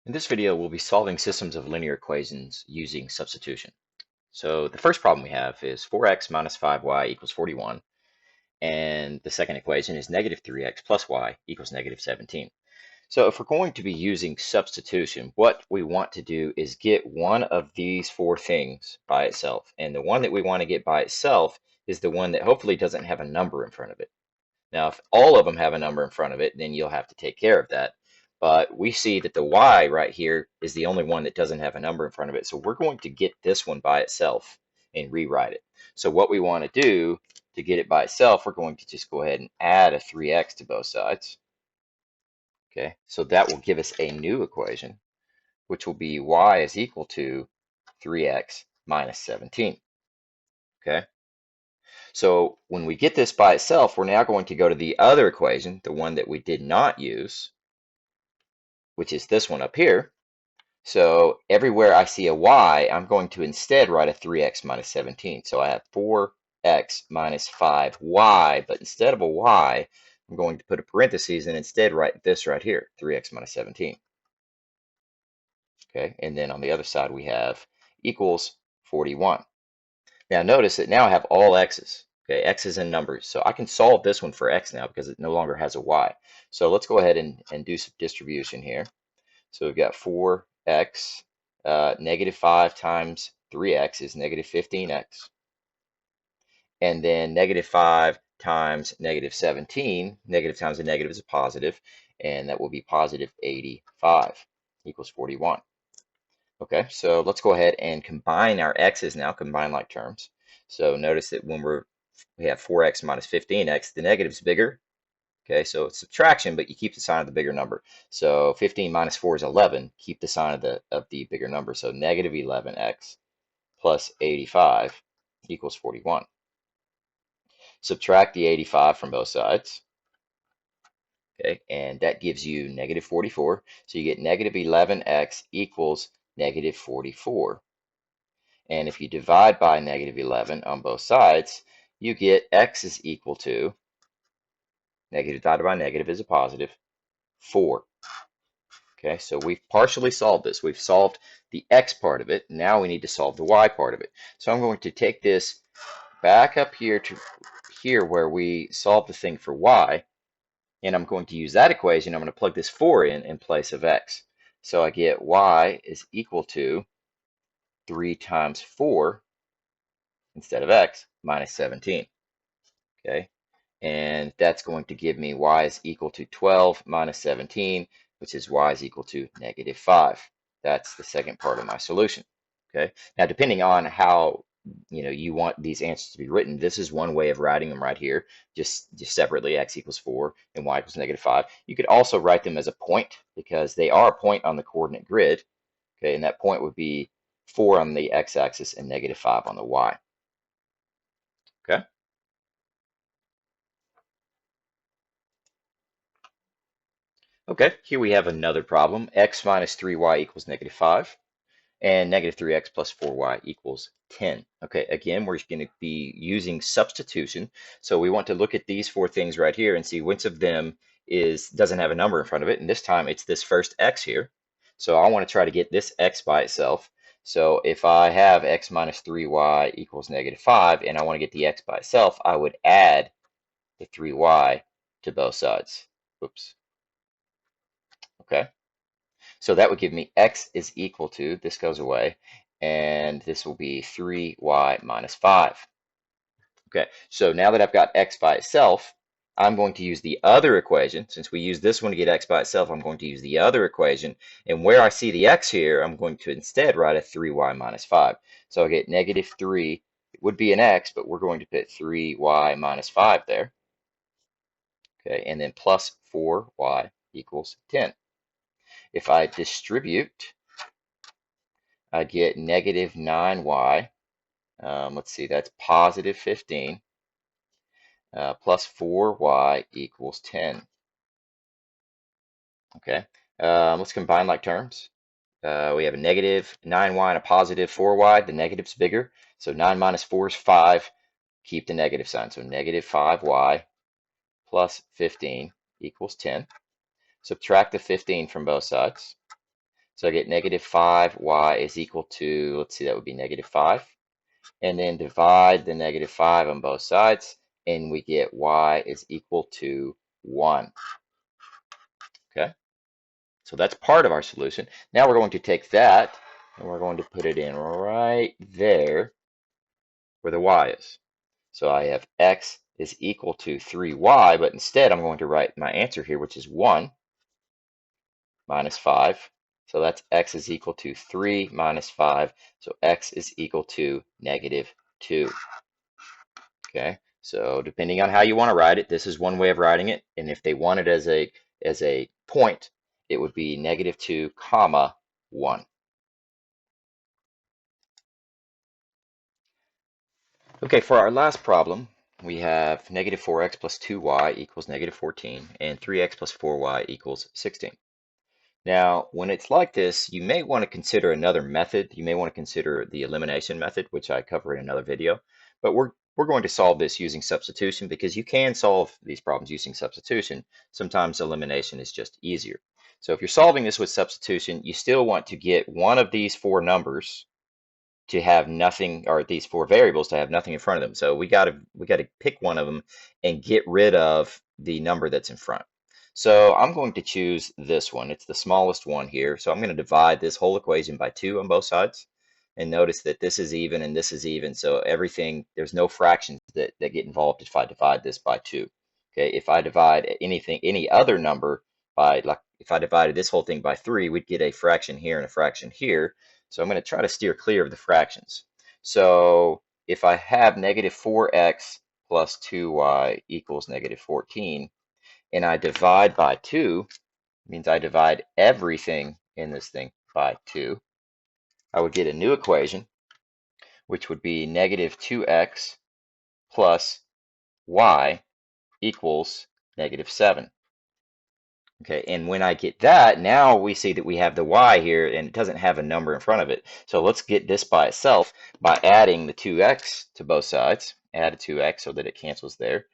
In this video, we'll be solving systems of linear equations using substitution. So the first problem we have is 4x minus 5y equals 41, and the second equation is negative 3x plus y equals negative 17. So if we're going to be using substitution, what we want to do is get one of these four things by itself. And the one that we want to get by itself is the one that hopefully doesn't have a number in front of it. Now, if all of them have a number in front of it, then you'll have to take care of that. But we see that the y right here is the only one that doesn't have a number in front of it. So we're going to get this one by itself and rewrite it. So what we want to do to get it by itself, we're going to just go ahead and add a 3x to both sides. Okay, so that will give us a new equation, which will be y is equal to 3x minus 17. Okay. So when we get this by itself, we're now going to go to the other equation, the one that we did not use, which is this one up here. So everywhere I see a y, I'm going to instead write a 3x minus 17. So I have 4x minus 5y, but instead of a y, I'm going to put a parentheses and instead write this right here, 3x minus 17. Okay, and then on the other side we have equals 41. Now notice that now I have all x's. Okay, x's in numbers. So I can solve this one for x now because it no longer has a y. So let's go ahead and do some distribution here. So we've got 4x, negative 5 times 3x is negative 15x. And then negative 5 times negative 17, negative times a negative is a positive, and that will be positive 85 equals 41. Okay, so let's go ahead and combine our x's now, combine like terms. So notice that when we have 4x minus 15x, the negative's bigger. Okay, so it's subtraction, but you keep the sign of the bigger number. So 15 minus 4 is 11. Keep the sign of the bigger number. So negative 11x plus 85 equals 41. Subtract the 85 from both sides. Okay, and that gives you negative 44. So you get negative 11x equals negative 44. And if you divide by negative 11 on both sides, you get x is equal to, negative divided by negative is a positive, 4. Okay, so we've partially solved this. We've solved the x part of it. Now we need to solve the y part of it. So I'm going to take this back up here to here where we solved the thing for y, and I'm going to use that equation. I'm going to plug this 4 in place of x. So I get y is equal to 3 times 4 instead of x minus 17. Okay, and that's going to give me y is equal to 12 minus 17, which is y is equal to negative 5. That's the second part of my solution. Okay, now depending on how you want these answers to be written, this is one way of writing them right here, just separately, x equals 4 and y equals negative 5. You could also write them as a point because they are a point on the coordinate grid. Okay, and that point would be 4 on the x-axis and negative 5 on the y. Okay. Okay, here we have another problem. X minus 3y equals negative 5, and negative 3x plus 4y equals 10. Okay, again, we're going to be using substitution. So we want to look at these four things right here and see which of them doesn't have a number in front of it. And this time it's this first x here. So I want to try to get this x by itself. So if I have x minus 3y equals negative 5, and I want to get the x by itself, I would add the 3y to both sides. Oops. Okay, so that would give me x is equal to, this goes away, and this will be 3y minus 5. Okay, so now that I've got x by itself, I'm going to use the other equation. Since we use this one to get x by itself, I'm going to use the other equation. And where I see the x here, I'm going to instead write a 3y minus 5. So I get negative 3. It would be an x, but we're going to put 3y minus 5 there. Okay, and then plus 4y equals 10. If I distribute, I get negative 9y. Let's see, that's positive 15 plus 4y equals 10. Okay, let's combine like terms. We have a negative 9y and a positive 4y. The negative's bigger, so 9 minus 4 is 5. Keep the negative sign, so negative 5y plus 15 equals 10. Subtract the 15 from both sides. So I get negative 5y is equal to, let's see, that would be negative 5. And then divide the negative 5 on both sides, and we get y is equal to 1. Okay, so that's part of our solution. Now we're going to take that, and we're going to put it in right there where the y is. So I have x is equal to 3y, but instead I'm going to write my answer here, which is 1 minus 5. So that's x is equal to 3 minus 5. So x is equal to negative 2. Okay, so depending on how you want to write it, this is one way of writing it. And if they want it as a point, it would be negative 2 comma 1. Okay, for our last problem, we have negative 4x plus 2y equals negative 14, and 3x plus 4y equals 16. Now, when it's like this, you may want to consider another method. You may want to consider the elimination method, which I cover in another video. But we're going to solve this using substitution because you can solve these problems using substitution. Sometimes elimination is just easier. So if you're solving this with substitution, you still want to get one of these four numbers to have nothing, or these four variables to have nothing in front of them. So we got to pick one of them and get rid of the number that's in front. So I'm going to choose this one. It's the smallest one here. So I'm going to divide this whole equation by 2 on both sides. And notice that this is even and this is even. So everything, there's no fractions that get involved if I divide this by 2. Okay, if I divide any other number by, like if I divided this whole thing by 3, we'd get a fraction here and a fraction here. So I'm going to try to steer clear of the fractions. So if I have negative 4x plus 2y equals negative 14, and I divide by 2, means I divide everything in this thing by 2, I would get a new equation, which would be negative 2x plus y equals negative 7. Okay, and when I get that, now we see that we have the y here, and it doesn't have a number in front of it. So let's get this by itself by adding the 2x to both sides. Add a 2x so that it cancels there.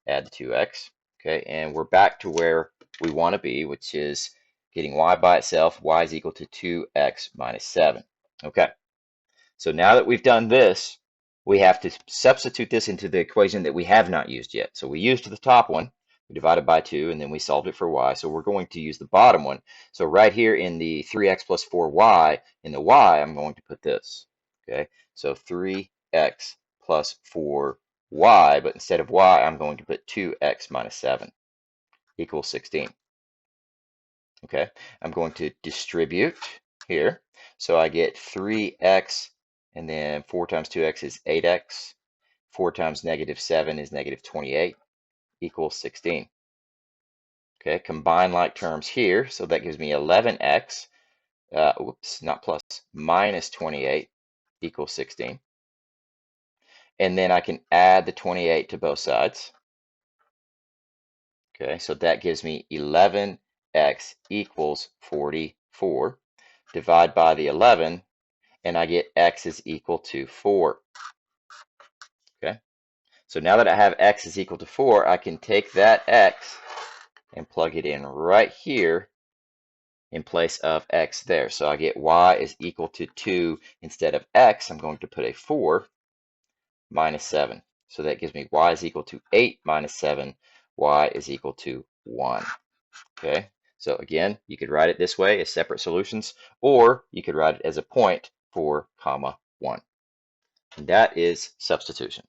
Add the 2x. Okay, and we're back to where we want to be, which is getting y by itself. Y is equal to 2x minus 7. Okay, so now that we've done this, we have to substitute this into the equation that we have not used yet. So we used the top one. We divided by 2, and then we solved it for y. So we're going to use the bottom one. So right here in the 3x plus 4y, in the y, I'm going to put this. Okay, so 3x plus 4y, but instead of y, I'm going to put 2x minus 7 equals 16. Okay, I'm going to distribute here. So I get 3x, and then 4 times 2x is 8x. 4 times negative 7 is negative 28 equals 16. Okay, combine like terms here, so that gives me 11x, not plus, minus 28 equals 16. And then I can add the 28 to both sides. Okay, so that gives me 11x equals 44. Divide by the 11, and I get x is equal to 4. Okay, so now that I have x is equal to 4, I can take that x and plug it in right here in place of x there. So I get y is equal to 2. Instead of x, I'm going to put a 4 minus 7. So that gives me y is equal to 8 minus 7. Y is equal to 1. Okay, so again, you could write it this way as separate solutions, or you could write it as a point, 4 comma 1. And that is substitution.